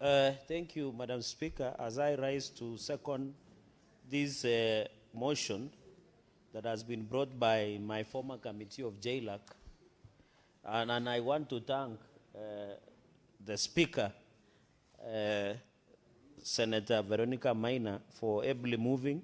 Thank you, Madam Speaker. As I rise to second this motion that has been brought by my former committee of JLAC, and I want to thank the Speaker, Senator Veronica Maina, for ably moving.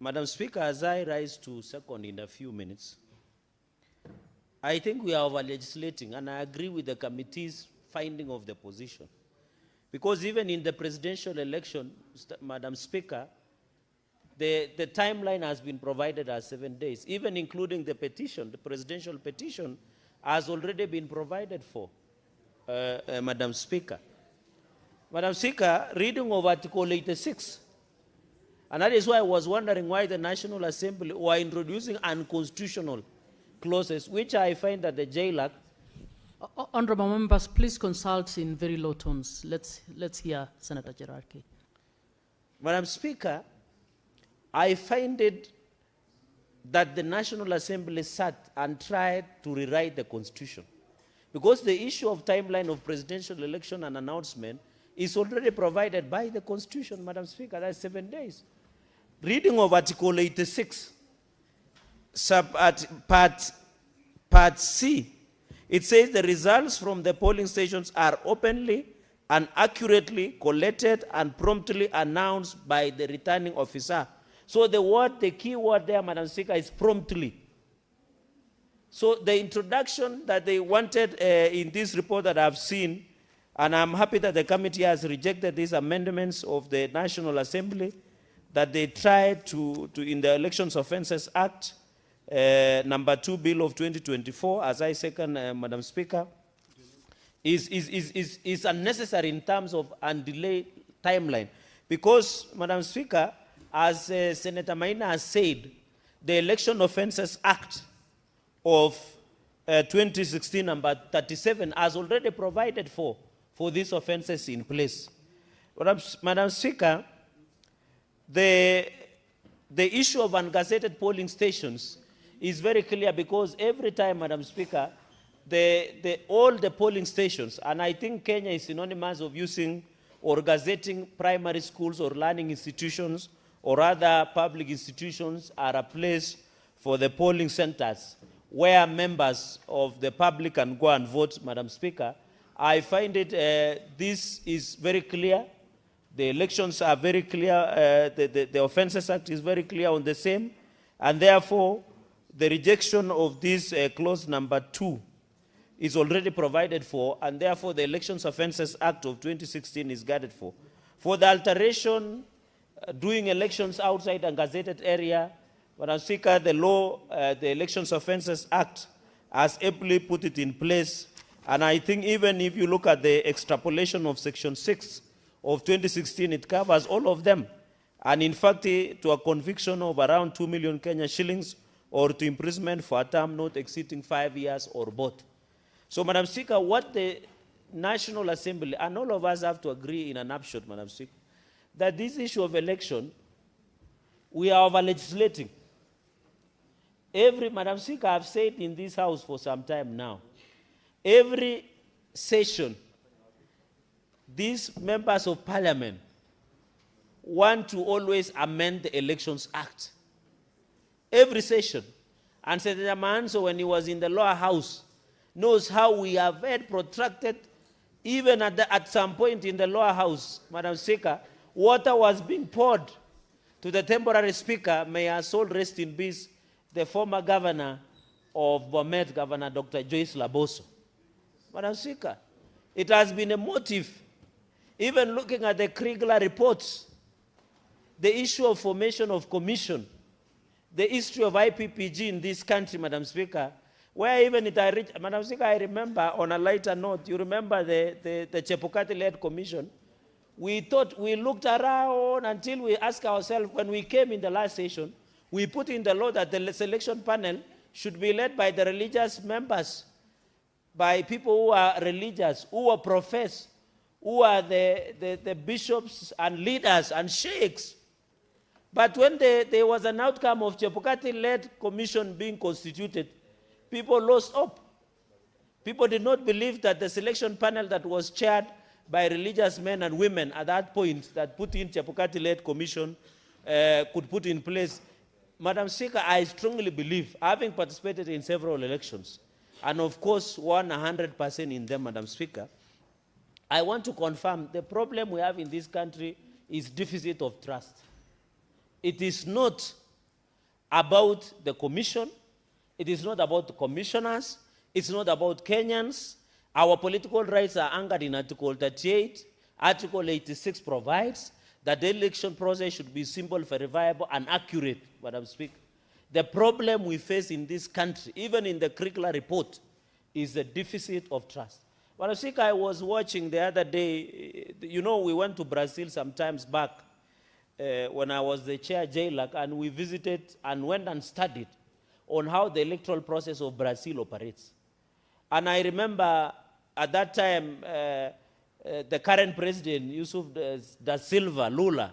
Madam Speaker, as I rise to second in a few minutes, I think we are over-legislating, and I agree with the committee's finding of the position. Because even in the presidential election, Madam Speaker, the timeline has been provided as 7 days, even including the petition. The presidential petition has already been provided for, Madam Speaker. Madam Speaker, reading of Article 86, and that is why I was wondering why the National Assembly were introducing unconstitutional clauses, which I find that the JLAC. Honorable members, please consult in very low tones. Let's hear Senator Cherargei. Madam Speaker, I find it that the National Assembly sat and tried to rewrite the Constitution, because the issue of timeline of presidential election and announcement is already provided by the Constitution, Madam Speaker. That's 7 days. Reading of Article 86, Part C, it says the results from the polling stations are openly and accurately collected and promptly announced by the returning officer. So the key word there, Madam Speaker, is promptly. So the introduction that they wanted in this report that I've seen, and I'm happy that the committee has rejected these amendments of the National Assembly, that they tried to in the Elections Offences Act, number 2 bill of 2024, as I second, Madam Speaker, is unnecessary in terms of undelayed timeline. Because, Madam Speaker, as Senator Maina has said, the Election Offences Act of 2016, number 37, has already provided for these offences in place. Madam Speaker, the issue of ungazetted polling stations is very clear, because every time, Madam Speaker, all the polling stations, and I think Kenya is synonymous of using or gazetting primary schools or learning institutions or other public institutions, are a place for the polling centers where members of the public can go and vote, Madam Speaker. I find it, this is very clear. The elections are very clear. The Offences Act is very clear on the same. And therefore, the rejection of this clause number 2 is already provided for, and therefore the Elections Offences Act of 2016 is guarded for. For the alteration, doing elections outside a gazetted area, Madam Speaker, the law, the Elections Offences Act has aptly put it in place. And I think even if you look at the extrapolation of Section 6 of 2016, it covers all of them. And in fact, to a conviction of around 2 million Kenya shillings, or to imprisonment for a term not exceeding 5 years or both. So, Madam Speaker, what the National Assembly, and all of us have to agree in an upshot, Madam Speaker, that this issue of election, we are over-legislating. Madam Speaker, I've said in this House for some time now, every session, these members of Parliament want to always amend the Elections Act. Every session. And Senator Manso, when he was in the lower house, knows how we have had protracted, even at some point in the lower house, Madam Speaker, water was being poured to the temporary speaker, may her soul rest in peace, the former governor of Bomet, Governor Dr. Joyce Laboso. Madam Speaker, it has been a motive, even looking at the Kriegler reports, the issue of formation of commission, the history of IPPG in this country, Madam Speaker, where even it I reached, Madam Speaker, I remember on a lighter note, you remember the Chebukati-led commission. We thought, we looked around until we asked ourselves, when we came in the last session, we put in the law that the selection panel should be led by the religious members, by people who are religious, who are professed, who are the bishops and leaders and sheikhs. But when there was an outcome of Chebukati-led commission being constituted, people lost hope. People did not believe that the selection panel that was chaired by religious men and women at that point, that put in Chebukati-led commission, could put in place. Madam Speaker, I strongly believe, having participated in several elections, and of course won 100% in them, Madam Speaker, I want to confirm the problem we have in this country is deficit of trust. It is not about the commission. It is not about the commissioners. It's not about Kenyans. Our political rights are anchored in Article 38. Article 86 provides that the election process should be simple, verifiable, and accurate, Madam Speaker. The problem we face in this country, even in the curricular report, is the deficit of trust. Madam Speaker, I was watching the other day, you know, we went to Brazil some times back when I was the chair JLAC, and we visited and went and studied on how the electoral process of Brazil operates. And I remember at that time, the current president, Yusuf da Silva, Lula,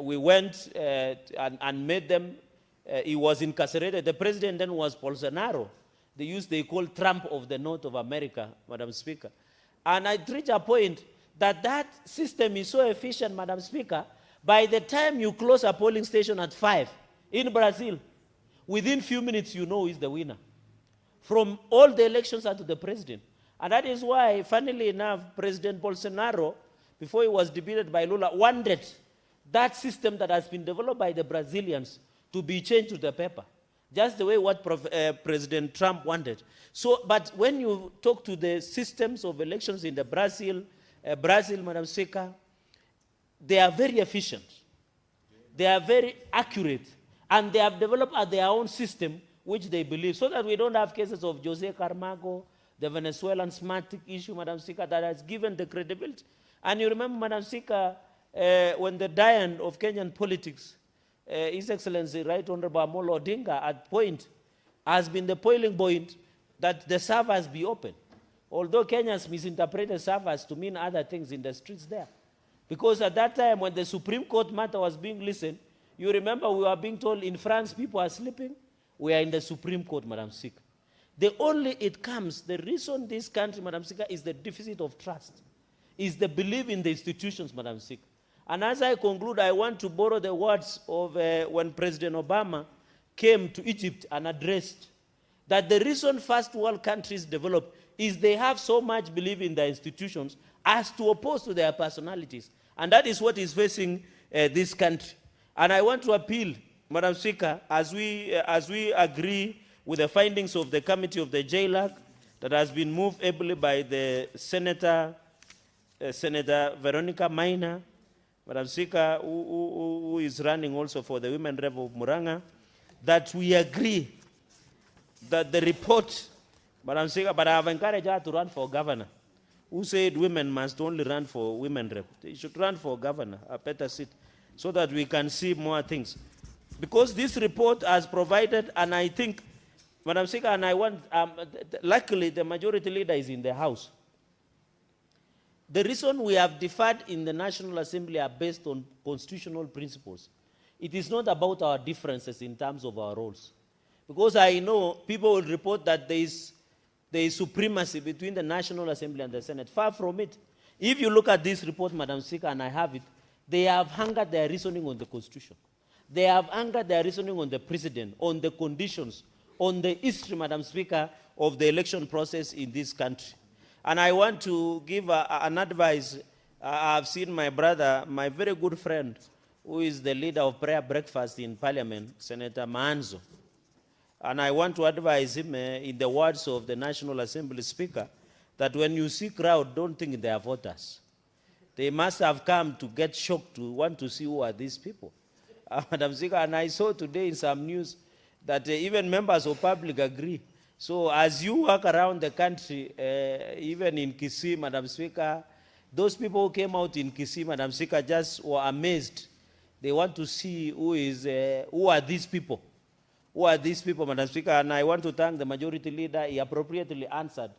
we went and met them. He was incarcerated. The president then was Bolsonaro. They call Trump of the North of America, Madam Speaker. And I reached a point that that system is so efficient, Madam Speaker, by the time you close a polling station at 5 in Brazil, within few minutes you know who is the winner. From all the elections up to the president. And that is why, funnily enough, President Bolsonaro, before he was defeated by Lula, wanted that system that has been developed by the Brazilians to be changed to the paper. Just the way what President Trump wanted. So, but when you talk to the systems of elections in the Brazil, Madam Speaker, they are very efficient. They are very accurate. And they have developed their own system, which they believe, so that we don't have cases of Jose Camargo, the Venezuelan Smartic issue, Madam Speaker, that has given the credibility. And you remember, Madam Speaker, when the Dian of Kenyan politics, His Excellency Right Honorable Amolo Odinga at point has been the boiling point that the servers be open. Although Kenyans misinterpreted servers to mean other things in the streets there. Because at that time when the Supreme Court matter was being listened, you remember we were being told in France people are sleeping. We are in the Supreme Court, Madam Speaker. The reason this country, Madam Speaker, is the deficit of trust, is the belief in the institutions, Madam Speaker. And as I conclude, I want to borrow the words of when President Obama came to Egypt and addressed that the reason first world countries develop is they have so much belief in their institutions as to oppose to their personalities. And that is what is facing this country. And I want to appeal, Madam Speaker, as we agree with the findings of the committee of the JLAC that has been moved ably by the Senator Veronica Maina, Madam Speaker, who is running also for the Women Rep of Muranga, that we agree that the report, Madam Speaker, but I have encouraged her to run for governor, who said women must only run for women rep. They should run for governor, a better seat, so that we can see more things. Because this report has provided, and I think, Madam Speaker, and I want, luckily the majority leader is in the House. The reason we have differed in the National Assembly are based on constitutional principles. It is not about our differences in terms of our roles. Because I know people will report that there is supremacy between the National Assembly and the Senate. Far from it. If you look at this report, Madam Speaker, and I have it, they have anchored their reasoning on the Constitution. They have anchored their reasoning on the President, on the conditions, on the history, Madam Speaker, of the election process in this country. And I want to give an advice. I've seen my brother, my very good friend, who is the leader of prayer breakfast in Parliament, Senator Manzo. And I want to advise him, in the words of the National Assembly Speaker, that when you see crowd, don't think they are voters. They must have come to get shocked to want to see who are these people. Madam Speaker, and I saw today in some news that even members of public agree. So as you walk around the country, even in Kisii, Madam Speaker, those people who came out in Kisii, Madam Speaker, just were amazed. They want to see who are these people. Who are these people, Madam Speaker? And I want to thank the majority leader. He appropriately answered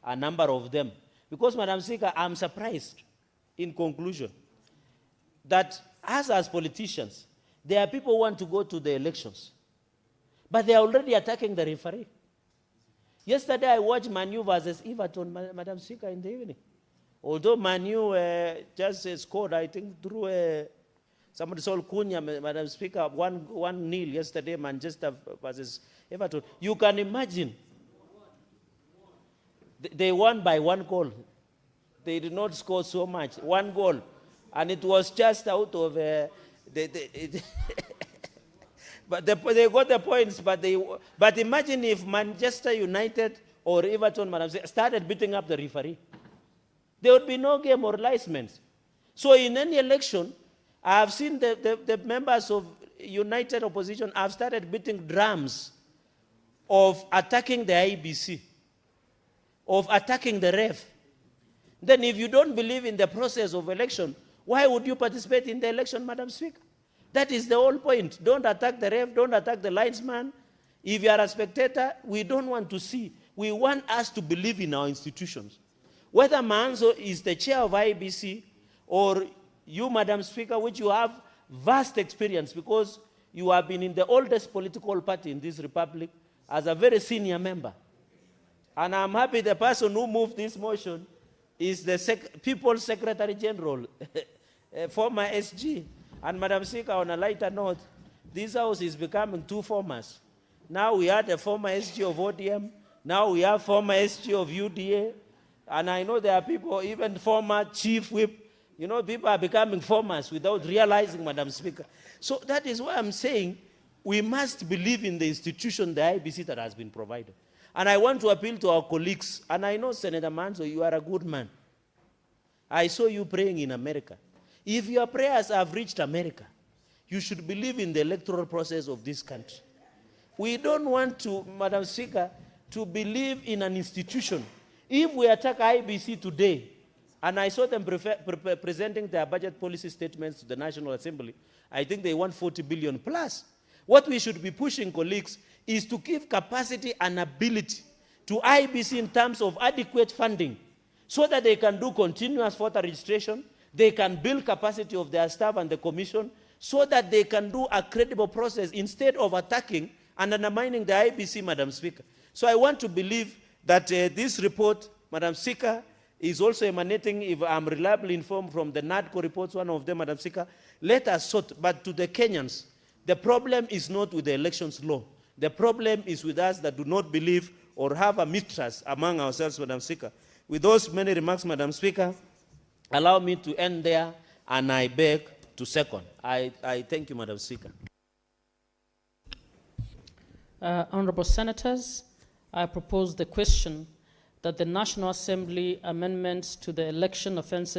a number of them. Because, Madam Speaker, I'm surprised, in conclusion, that us as politicians, there are people who want to go to the elections, but they are already attacking the referee. Yesterday I watched Manu versus Everton, Madam Speaker, in the evening. Although Manu just scored, I think, through somebody sold Cunha, Madam Speaker, 1-0 yesterday, Manchester versus Everton. You can imagine. They won by 1 goal. They did not score so much. 1 goal. And it was just out of... but they got the points, but imagine if Manchester United or Everton, Madam Speaker, started beating up the referee. There would be no game or licensed. So in any election, I have seen the members of United Opposition have started beating drums of attacking the IBC, of attacking the ref. Then if you don't believe in the process of election, why would you participate in the election, Madam Speaker? That is the whole point. Don't attack the ref, don't attack the linesman. If you are a spectator, we don't want to see. We want us to believe in our institutions. Whether Manzo is the chair of IBC or you, Madam Speaker, which you have vast experience because you have been in the oldest political party in this republic as a very senior member. And I'm happy the person who moved this motion is the People's Secretary General, former SG. And Madam Speaker, on a lighter note, this house is becoming 2 formers. Now we had a former SG of ODM, now we have former SG of UDA, and I know there are people, even former chief whip, you know, people are becoming formers without realizing, Madam Speaker. So that is why I'm saying we must believe in the institution, the IBC that has been provided. And I want to appeal to our colleagues, and I know, Senator Manzo, you are a good man. I saw you praying in America. If your prayers have reached America, you should believe in the electoral process of this country. We don't want to, Madam Speaker, to believe in an institution. If we attack IBC today, and I saw them presenting their budget policy statements to the National Assembly, I think they want 40 billion plus. What we should be pushing, colleagues, is to give capacity and ability to IBC in terms of adequate funding so that they can do continuous voter registration, they can build capacity of their staff and the commission so that they can do a credible process instead of attacking and undermining the IBC, Madam Speaker. So I want to believe that this report, Madam Speaker, is also emanating, if I'm reliably informed, from the NADCO reports, one of them, Madam Speaker. Let us sort, but to the Kenyans, the problem is not with the elections law. The problem is with us that do not believe or have a mistrust among ourselves, Madam Speaker. With those many remarks, Madam Speaker, allow me to end there, and I beg to second. I thank you, Madam Speaker. Honorable Senators, I propose the question that the National Assembly amendments to the Election Offences